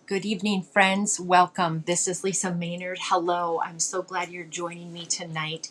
Good evening, friends. Welcome. This is Lisa Maynard. Hello. I'm so glad you're joining me tonight.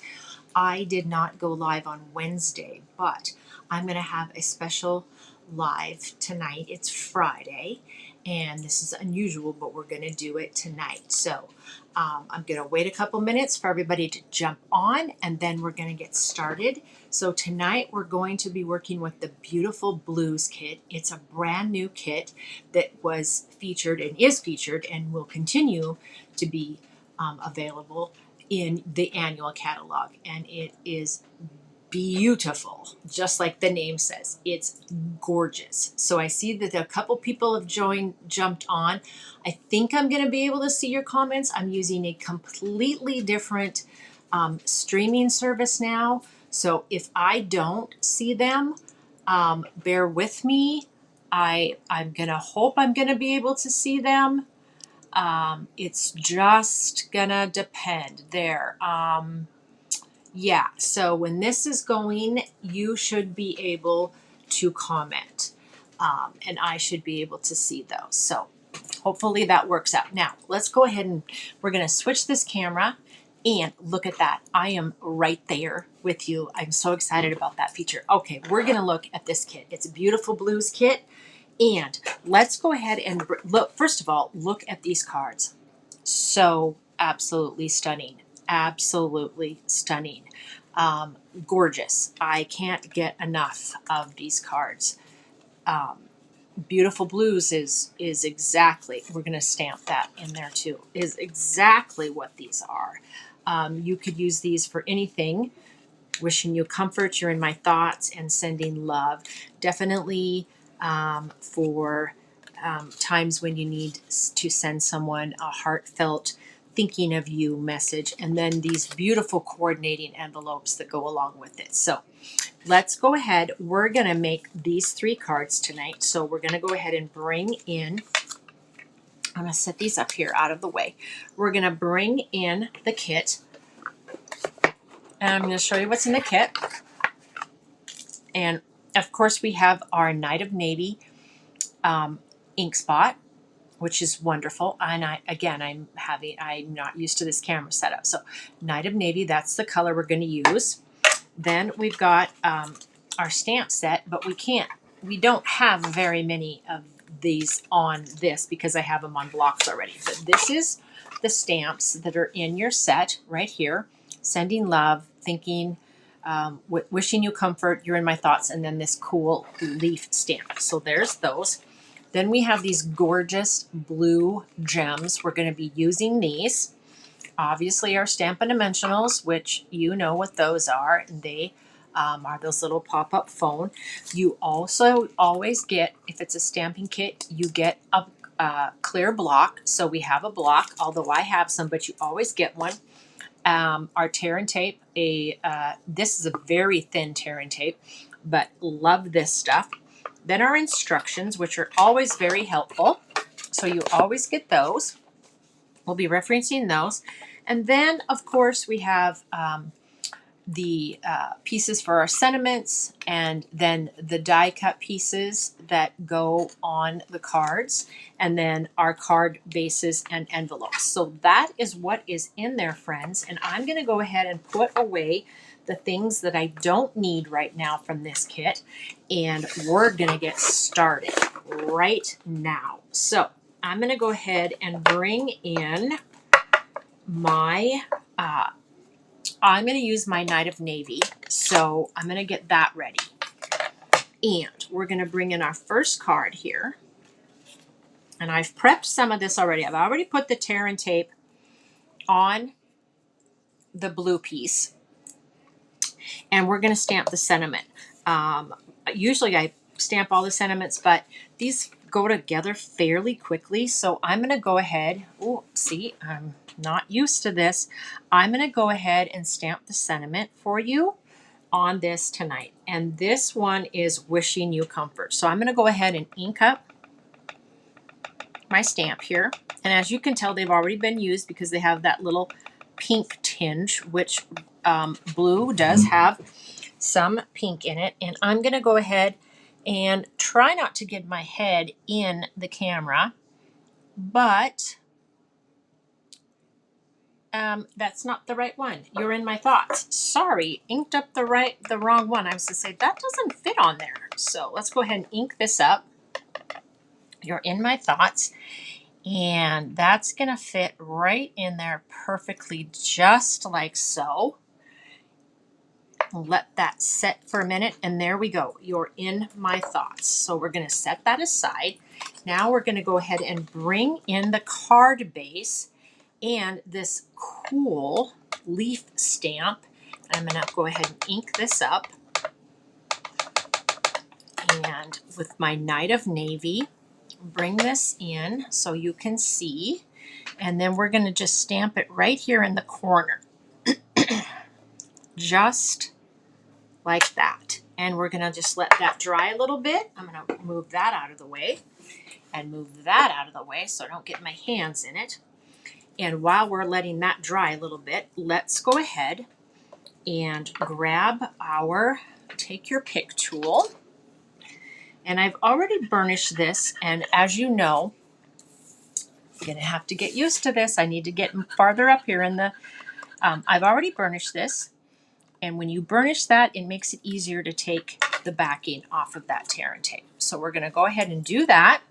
I did not go live on Wednesday, but I'm going to have a special live tonight. It's Friday, and this is unusual, but we're going to do it tonight. So I'm going to wait a couple minutes for everybody to jump on, and then we're going to get started. So tonight we're going to be working with the beautiful Blues kit. It's a brand new kit that was featured and is featured and will continue to be available in the annual catalog, and it is beautiful, just like the name says. It's gorgeous. So I see that a couple people have jumped on. I think I'm going to be able to see your comments. I'm using a completely different streaming service now, so if I don't see them, bear with me. I'm gonna hope I'm gonna be able to see them. It's just gonna depend there. Yeah, so when this is going, you should be able to comment, and I should be able to see those. So hopefully that works out. Now, let's go ahead and we're going to switch this camera and look at that. I am right there with you. I'm so excited about that feature. Okay, we're going to look at this kit. It's a beautiful blues kit. And let's go ahead and look. First of all, look at these cards. So absolutely stunning. Absolutely stunning. Gorgeous. I can't get enough of these cards. Beautiful Blues is exactly, we're going to stamp that in there too, is exactly what these are. You could use these for anything. Wishing you comfort, you're in my thoughts, and sending love. Definitely for times when you need to send someone a heartfelt thinking of you message, and then these beautiful coordinating envelopes that go along with it. So let's go ahead. We're going to make these 3 cards tonight. So we're going to go ahead and bring in, I'm going to set these up here out of the way. We're going to bring in the kit, and I'm going to show you what's in the kit. And of course, we have our Night of Navy ink spot, which is wonderful. And I'm not used to this camera setup. So Night of Navy, that's the color we're going to use. Then we've got our stamp set, but we don't have very many of these on this because I have them on blocks already. But this is the stamps that are in your set right here. Sending love, thinking, wishing you comfort, you're in my thoughts, and then this cool leaf stamp. So there's those. Then we have these gorgeous blue gems. We're going to be using these. Obviously our Stampin' Dimensionals, which you know what those are. They are those little pop-up phone. You also always get, if it's a stamping kit, you get a clear block. So we have a block, although I have some, but you always get one. Our tear and tape, this is a very thin tear and tape, but love this stuff. Then our instructions, which are always very helpful. So you always get those. We'll be referencing those. And then, of course, we have the pieces for our sentiments, and then the die cut pieces that go on the cards, and then our card bases and envelopes. So that is what is in there, friends. And I'm going to go ahead and put away the things that I don't need right now from this kit, and we're going to get started right now. So I'm going to go ahead and bring in my I'm going to use my Night of Navy, so I'm going to get that ready. And we're going to bring in our first card here. And I've prepped some of this already. I've already put the tear and tape on the blue piece. And we're going to stamp the sentiment. Usually I stamp all the sentiments, but these go together fairly quickly. So I'm going to go ahead. Oh, see, I'm not used to this. I'm going to go ahead and stamp the sentiment for you on this tonight. And this one is wishing you comfort. So I'm going to go ahead and ink up my stamp here. And as you can tell, they've already been used because they have that little pink tinge, which blue does have some pink in it. And I'm going to go ahead and try not to get my head in the camera but that's not the right one. You're in my thoughts. Sorry, inked up the wrong one. I was to say that doesn't fit on there. So let's go ahead and ink this up. You're in my thoughts, and that's gonna fit right in there perfectly, just like so. Let that set for a minute, and there we go. You're in my thoughts. So we're gonna set that aside. Now we're gonna go ahead and bring in the card base and this cool leaf stamp. I'm going to go ahead and ink this up. And with my Night of Navy, bring this in so you can see. And then we're going to just stamp it right here in the corner. Just like that. And we're going to just let that dry a little bit. I'm going to move that out of the way and move that out of the way so I don't get my hands in it. And while we're letting that dry a little bit, let's go ahead and grab our take your pick tool. And I've already burnished this, and as you know, I'm gonna have to get used to this. I need to get farther up here in the, I've already burnished this, and when you burnish that, it makes it easier to take the backing off of that tear and tape. So we're gonna go ahead and do that,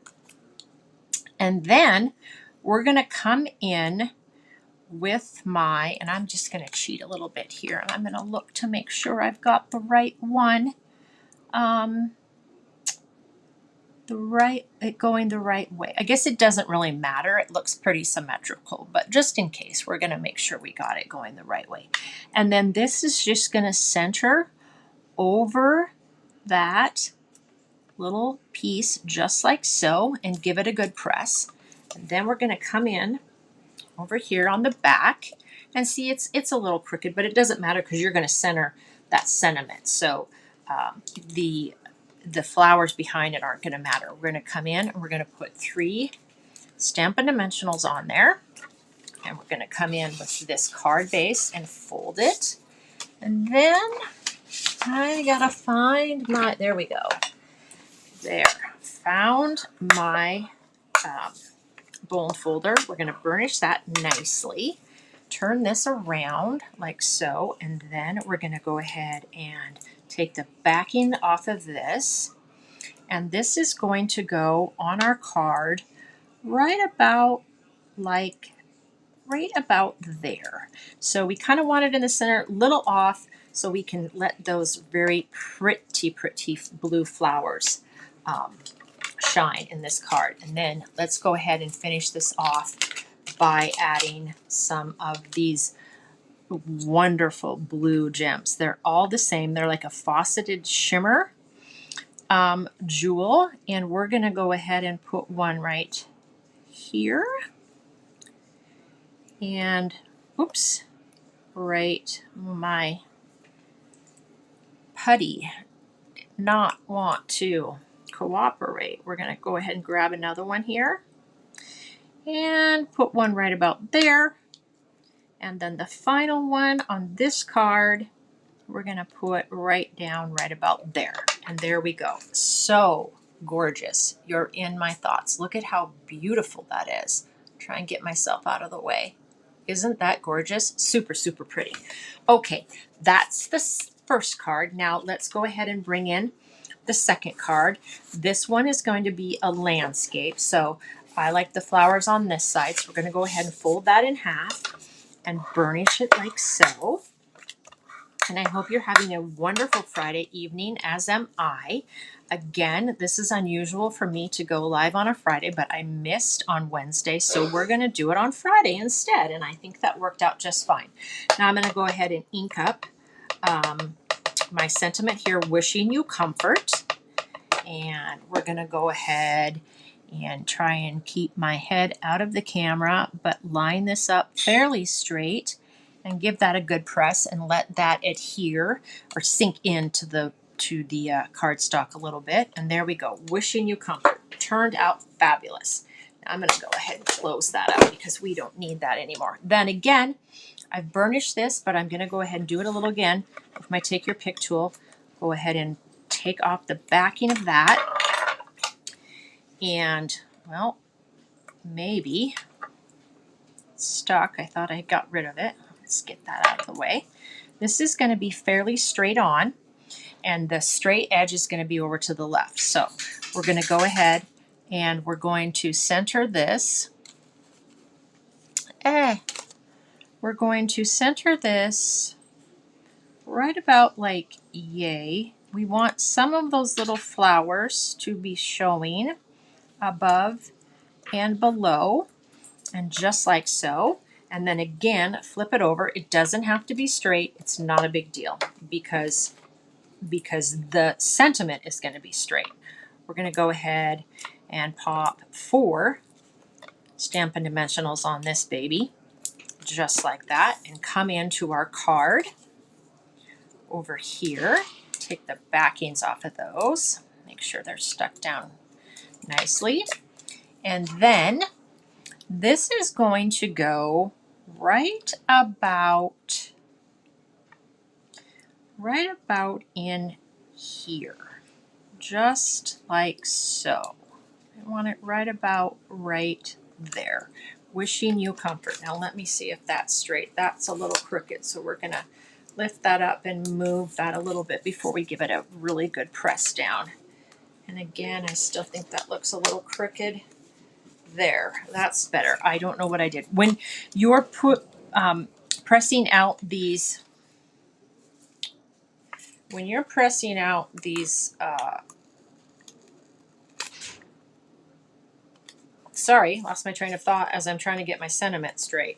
and then we're gonna come in with my, and I'm just going to cheat a little bit here, and I'm going to look to make sure I've got the right one, going the right way. I guess it doesn't really matter. It looks pretty symmetrical, but just in case, we're going to make sure we got it going the right way. And then this is just going to center over that little piece just like so and give it a good press. And then we're going to come in over here on the back and see it's a little crooked, but it doesn't matter because you're going to center that sentiment. So the flowers behind it aren't going to matter. We're going to come in and we're going to put 3 Stampin' Dimensionals on there. And we're going to come in with this card base and fold it. And then I got to find my, there we go. There, found my bone folder. We're going to burnish that nicely. Turn this around like so, and then we're going to go ahead and take the backing off of this, and this is going to go on our card right about there. So we kind of want it in the center, little off, so we can let those very pretty blue flowers shine in this card. And then let's go ahead and finish this off by adding some of these wonderful blue gems. They're all the same. They're like a faceted shimmer jewel, and we're going to go ahead and put one right here, and oops, right, my putty did not want to cooperate. We're going to go ahead and grab another one here and put one right about there. And then the final one on this card, we're going to put right down right about there. And there we go. So gorgeous. You're in my thoughts. Look at how beautiful that is. Try and get myself out of the way. Isn't that gorgeous? Super, super pretty. Okay, that's the first card. Now let's go ahead and bring in the second card. This one is going to be a landscape. So I like the flowers on this side. So we're going to go ahead and fold that in half and burnish it like so. And I hope you're having a wonderful Friday evening, as am I. Again, this is unusual for me to go live on a Friday, but I missed on Wednesday, so we're going to do it on Friday instead, and I think that worked out just fine. Now I'm going to go ahead and ink up my sentiment here, wishing you comfort, and we're going to go ahead and try and keep my head out of the camera, but line this up fairly straight and give that a good press and let that adhere or sink into the cardstock a little bit. And there we go. Wishing you comfort. Turned out fabulous. Now I'm going to go ahead and close that out because we don't need that anymore. Then again, I've burnished this, but I'm going to go ahead and do it a little again with my Take Your Pick tool. Go ahead and take off the backing of that. And, well, maybe stuck. I thought I got rid of it. Let's get that out of the way. This is going to be fairly straight on, and the straight edge is going to be over to the left. So we're going to go ahead and we're going to center this. We're going to center this right about like yay. We want some of those little flowers to be showing above and below, and just like so. And then again, flip it over. It doesn't have to be straight. It's not a big deal because the sentiment is going to be straight. We're going to go ahead and pop 4 Stampin' Dimensionals on this baby, just like that, and come into our card over here. Take the backings off of those. Make sure they're stuck down nicely. And then this is going to go right about in here, just like so. I want it right about right there. Wishing you comfort. Now let me see if that's straight. That's a little crooked, so we're gonna lift that up and move that a little bit before we give it a really good press down. And again, I still think that looks a little crooked. There, that's better. I don't know what I did. When you're pressing out these, sorry, lost my train of thought as I'm trying to get my sentiment straight.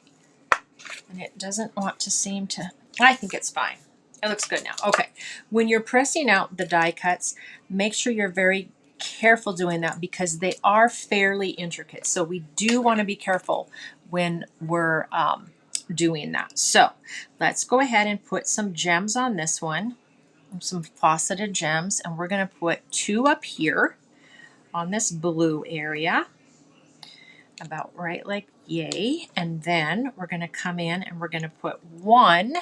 And it doesn't want to seem to, I think it's fine. It looks good now. Okay, when you're pressing out the die cuts, make sure you're very careful doing that because they are fairly intricate. So we do want to be careful when we're doing that. So let's go ahead and put some gems on this one, some faceted gems, and we're going to put 2 up here on this blue area, about right like yay. And then we're going to come in and we're going to put 1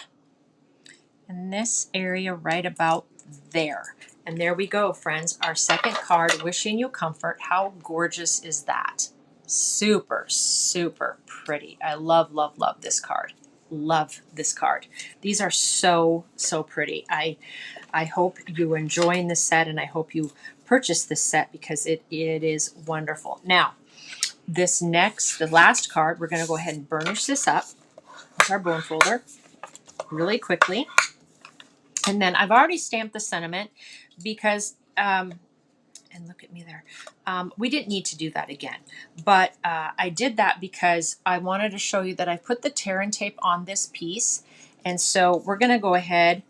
in this area right about there. And there we go, friends. Our second card, Wishing You Comfort. How gorgeous is that? Super, super pretty. I love, love, love this card. Love this card. These are so, so pretty. I hope you're enjoying this set, and I hope you purchase this set because it is wonderful. Now, the last card, we're going to go ahead and burnish this up with our bone folder really quickly. And then I've already stamped the sentiment because, and look at me there, we didn't need to do that again. But I did that because I wanted to show you that I put the tear and tape on this piece. And so we're going to go ahead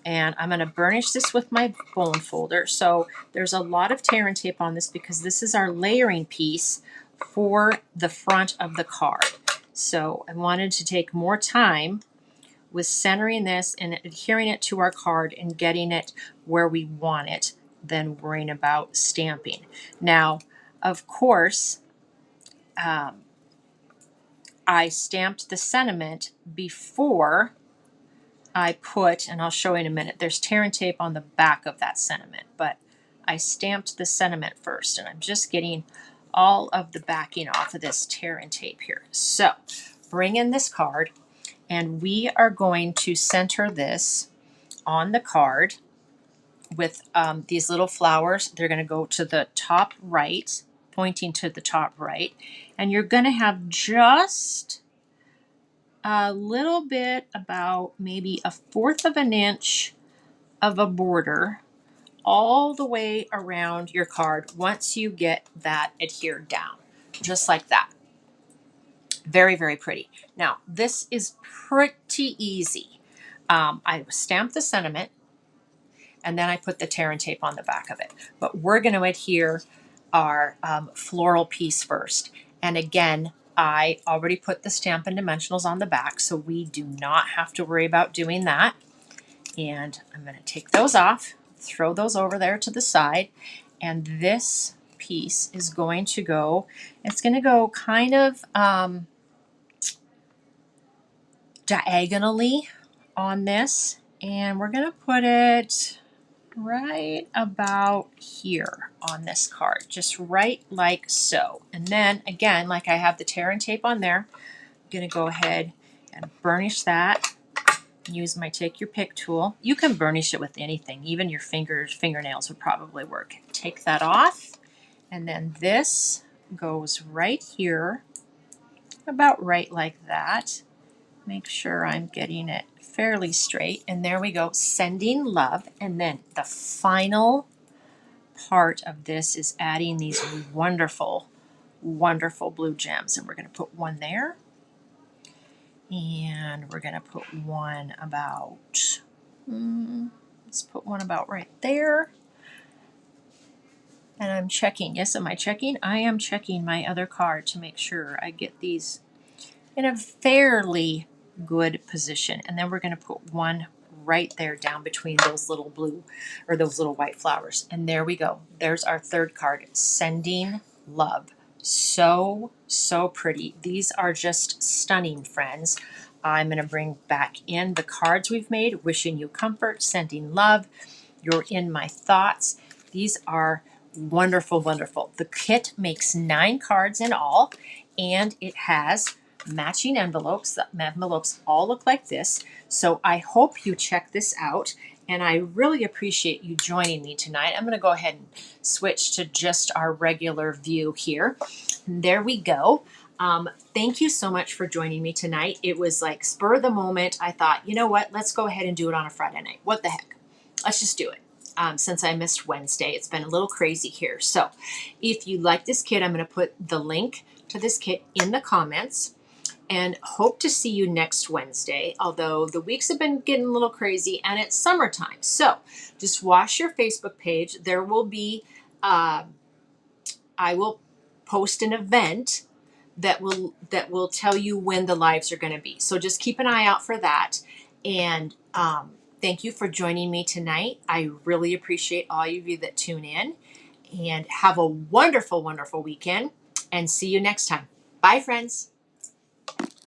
and I'm going to burnish this with my bone folder. So there's a lot of tear and tape on this because this is our layering piece for the front of the card. So I wanted to take more time with centering this and adhering it to our card and getting it where we want it than worrying about stamping. Now, of course, I stamped the sentiment before I put, and I'll show you in a minute, there's tear and tape on the back of that sentiment, but I stamped the sentiment first, and I'm just getting all of the backing off of this tear and tape here. So, bring in this card, and we are going to center this on the card with these little flowers. They're going to go to the top right, pointing to the top right. And you're going to have just a little bit, about maybe 1/4 of an inch of a border all the way around your card once you get that adhered down, just like that. Very, very pretty. Now, this is pretty easy. I stamped the sentiment, and then I put the tear and tape on the back of it. But we're going to adhere our floral piece first. And again, I already put the Stampin' Dimensionals on the back, so we do not have to worry about doing that. And I'm going to take those off, throw those over there to the side, and this piece is going to go, it's going to go kind of diagonally on this, and we're going to put it right about here on this card, just right like so. And then again, like I have the tear and tape on there, I'm gonna go ahead and burnish that. Use my take your pick tool. You can burnish it with anything, even your fingernails would probably work. Take that off, and then this goes right here, about right like that. Make sure I'm getting it fairly straight, and there we go, sending love. And then the final part of this is adding these wonderful, wonderful blue gems, and we're going to put one there, and we're going to put one about, let's put one about right there. And I'm checking, yes, am I checking? I am checking my other card to make sure I get these in a fairly good position. And then we're going to put one right there down between those little blue or those little white flowers. And there we go. There's our third card, sending love. So, so pretty. These are just stunning, friends. I'm going to bring back in the cards we've made, wishing you comfort, sending love. You're in my thoughts. These are wonderful, wonderful. The kit makes 9 cards in all, and it has matching envelopes. The envelopes all look like this. So I hope you check this out, and I really appreciate you joining me tonight. I'm going to go ahead and switch to just our regular view here. There we go. Thank you so much for joining me tonight. It was like spur of the moment. I thought, you know what? Let's go ahead and do it on a Friday night. What the heck? Let's just do it. Since I missed Wednesday, it's been a little crazy here. So if you like this kit, I'm going to put the link to this kit in the comments, and hope to see you next Wednesday, although the weeks have been getting a little crazy and it's summertime. So just watch your Facebook page. There will be, I will post an event that will tell you when the lives are going to be. So just keep an eye out for that. And thank you for joining me tonight. I really appreciate all of you that tune in, and have a wonderful, wonderful weekend, and see you next time. Bye, friends.